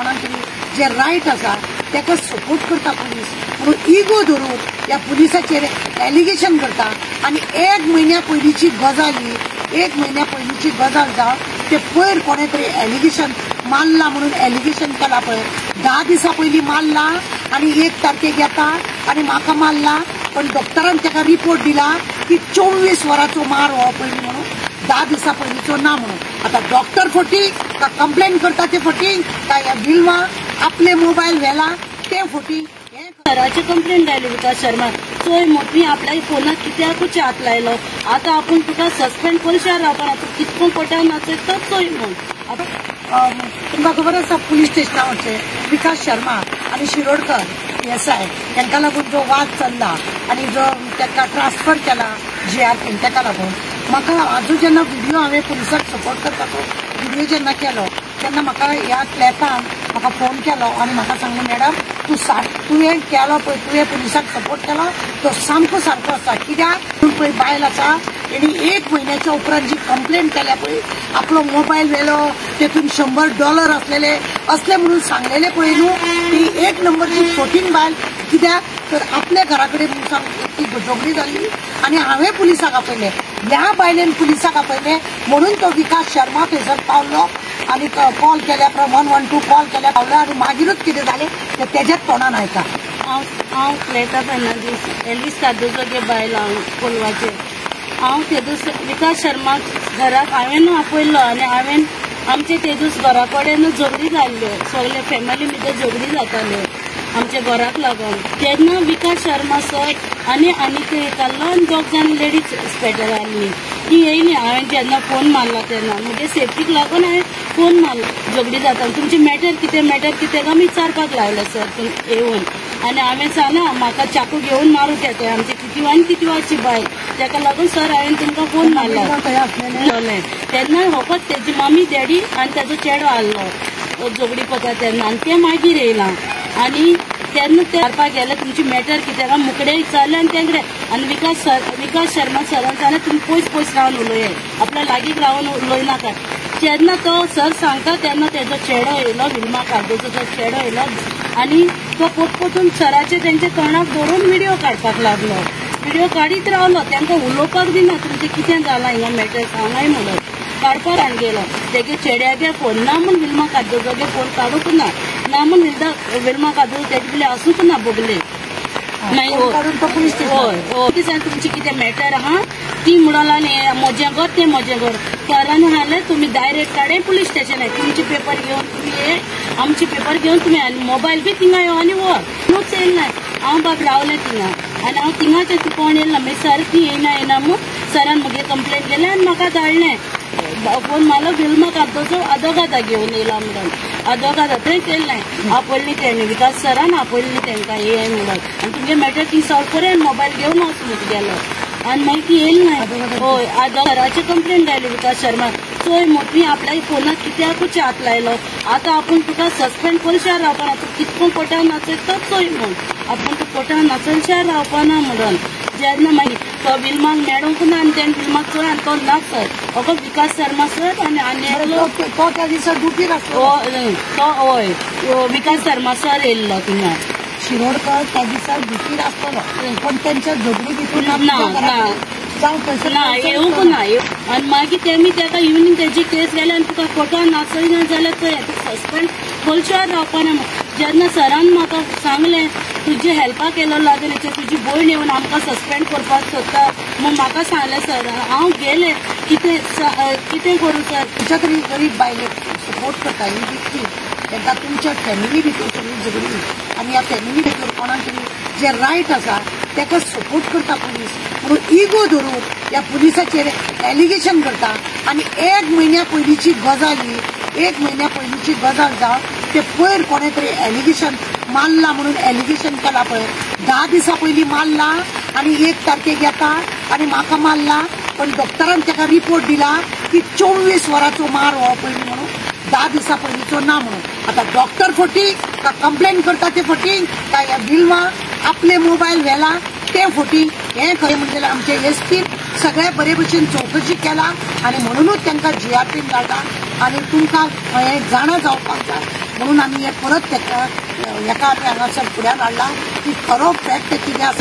कोणाक तरी जे रायट आसा ताका सपोर्ट करता पुलीस म्हणून इगो धरून ह्या पुलिसाचेर एलिगेशन करता आनी एक म्हयन्या पयलींची गजाल ही जावन ते पयर कोणे तरी एलिगेशन मारला म्हणून एलिगेशन केला पळय 10 दिसां पयलीं मारला आनी 1 तारखेक येता आनी म्हाका मारला पण डॉक्टरान ताका रिपोर्ट दिला की 24 वरांचो मार हो पयलीं म्हणून 10 दिसां पयलींचो ना म्हणून आता डॉक्टर फटींग का कंप्लेन करता ते फटींग काय ह्या बिल्वा आपले मोबायल व्हेला ते फटींग सराची कंप्लेंट आयली विकास शर्मा चोय मोठी आपल्या फोनात कित्याकूच हात लायलो आता आपण तुका सस्पेंड करशार रावपाना तूं कितको कोर्टान नाचयता चोय म्हूण तुमकां खबर आसा पुलीस स्टेशनावरचे विकास शर्मा आनी शिरोडकर PSI तांकां लागून जो वाद चल्ला आनी जो ताका ट्रान्सफर केला GRP ताका लागून म्हाका आजू जेन्ना व्हिडिओ हांवें पुलिसाक सपोर्ट करता तो व्हिडिओ जेन्ना केलो तेन्ना म्हाका ह्या फ्लॅटान म्हाका फोन केलो आनी म्हाका सांगलें मॅडम तुवें केलो पळय तुवें पुलिसाक सपोर्ट केलो तो सामको सारको आसा कित्याक पळय बायल आसा तेणी 1 म्हयन्याच्या उपरांत जी कंप्लेंट केल्या पळय आपलो मोबायल व्हेलो तेतून $100 आसलेले असले म्हणून सांगलेले पळय न्हू ती 1 नंबरची फोटींग बायल कित्याक तर आपल्या घरा कडेन ती झगडी जाल्ली आनी हांवें पुलिसाक आपयलें ह्या बायलेन पुलिसाक आपयलें म्हणून तो विकास शर्मा थंयसर पावलो आनी कॉल केल्या प्रमाण 112 कॉल केल्या पावलो आनी मागीरूच कितें जालें तें तेज्याच तोंडान आयता हांव फ्लॅटा फेर्नांदीस एलिस कादोजोगे बायल हांव कोलवाचेर हांव ते दीस विकास शर्मा घराक हांवें आपयल्लो आनी हांवें आमचे ते दीस घरा कडेन झगडी जाल्ल्यो सगळे फॅमिली भितर झगडी जाताल्यो आमच्या घराक लागून तेन्ना विकास शर्मा सर आनी ते येतालो आनी 2 जाण लेडीज इंस्पेक्टर आसली ती येयली हांवें जेन्ना फोन मारला तेन्ना म्हणजे सेफ्टीक लागून हांवें फोन मारलो झगडी जाता तुमचे मॅटर कितें काय विचारपाक लायलो सर येवन आनी हांवें सांगलें म्हाका चाकू घेवन मारूंक येता आमची कितवाची बायल ताका लागून सर हांवें तुमकां फोन मारला तेन्ना फकत तेजी मम्मी डॅडी आनी ताजो चेडो आसलो झगडी पता तेन्ना आनी ते मागीर येयला आनी तेन्ना ते मारपाक गेले तुमची मॅटर कितें काय मुकडे विचारले आनी तेंकडे आनी विकास शर्मा सरान सांगलें तुमी पयस रावन उलय आपल्या लागीं रावन उलयनाका जेन्ना तो सर सांगता तेन्ना तेजो चेडो येयलो विल्मा कादोजो तो चेडो येयलो आनी तो पोटपोटून सराचे तेंचे तोंडाक धरून व्हिडिओ काडपाक लागलो व्हिडिओ काडीत रावलो तांकां उलोवपाक दिना तुमचें कितें जालां हिंगा मॅटर सांगाय म्हणून काडपाक हाडून गेलो तेगे चेड्यागे फोन ना म्हूण विल्मा कादोजोगे फोन काडूंक ना म्हूण विल्मा कादोज तेजे कडले आसूंक ना बोगले तुमची कितें मॅटर आहा ती म्हणून म्हजें घर तें म्हजें घर कारण हालें तुमी डायरेक्ट काडे पुलीस स्टेशन तुमचे पेपर घेवन तुमी आमचे पेपर घेवन तुमी मोबायल बी थिंगा यो आनी व्हर येयना हांव बाब रावलें थिंगा आनी हांव थिंगाचे तूं कोण येयला मागीर सर ती येयना म्हूण सरान म्हगे कंप्लेंट केलें आनी म्हाका धाडलें फोन मारलो विल्मा कादोजो आदोगादा घेवन येयला म्हणून आदोगादा थंय केल्लें आपयल्ली तेणी विकास सरान आपयल्ली तांकां ये म्हणून आनी तुमगे मॅटर ती सॉल्व करे आनी मोबायल घेवन वचून गेलो आनी मागीर ती येयली ना हय सराची कंप्लेंट आयली विकास शर्मा चोय मोठी आपल्या फोनात कित्याकूच हात लायलो आता आपण तुका सस्पेंड करशार रावपाना तूं कितको कोर्टान नाचयता चोय म्हूण आपण तूं कोर्टान नाचयशार रावपाना म्हणून जेन्ना मागीर तो विल्माक मेळूंक ना आनी तेणें विल्माक चोय आनी तो ना सर अगो विकास शर्मा सर आनी तो त्या दिसा ड्युटीर आसलो तो हय विकास शर्मा सर येयल्लो थिंगा शिरोडकर त्या दिसा ड्युटीर आसतलो पण त्यांच्या झगडी भितून ना येवंक ना आनी मागीर तेमी ताका इवनिंग तेजी केस गेले आनी तुका कोर्टान नाचयना जाल्यार चोय सस्पेंड करशार रावपाना जेन्ना सरान म्हाका सांगलें तुजे हेल्पाक येयलो लागून तुजी भयण येवन आमकां सस्पेंड करपाक सोदता म्हूण म्हाका सांगलें सर हांव गेलें कितें करूं सर तुज्या तरी गरीब बायलेक सपोर्ट करता ही व्यक्ती तांकां तुमच्या फॅमिली भितर सगळी झगडी आनी ह्या फॅमिली भितर कोणाक तरी जे रायट आसा ताका सपोर्ट करता पुलीस म्हणून इगो धरून ह्या पुलिसाचेर एलिगेशन करता आनी 1 म्हयन्या पयलींची गजाल ही 1 म्हयन्या पयलींची गजाल जावन ते पयर कोणे तरी एलिगेशन मारला म्हणून एलिगेशन केला पळय 10 दिसां पयलीं मारला आनी 1 तारखेक येता आनी म्हाका मारला पण डॉक्टरान ताका रिपोर्ट दिला की 24 वरांचो मार हो पयलीं म्हणून 10 दिसां पयलींचो ना म्हणून आता डॉक्टर फटींग का कंप्लेन करता ते फटींग काय ह्या बिल्वा आपले मोबायल व्हेला ते फटींग हें खरें म्हणजे आमचे SP सगळे बरे भशेन चौकशी केला आनी म्हणूनच तांकां GRPन धाडटा आनी तुमकां हें जाणा जावपाक जाय म्हणून आम्ही हे परत हेका आम्ही हांगासर फुड्यान हाडला की खरो फॅक्ट कितें आसा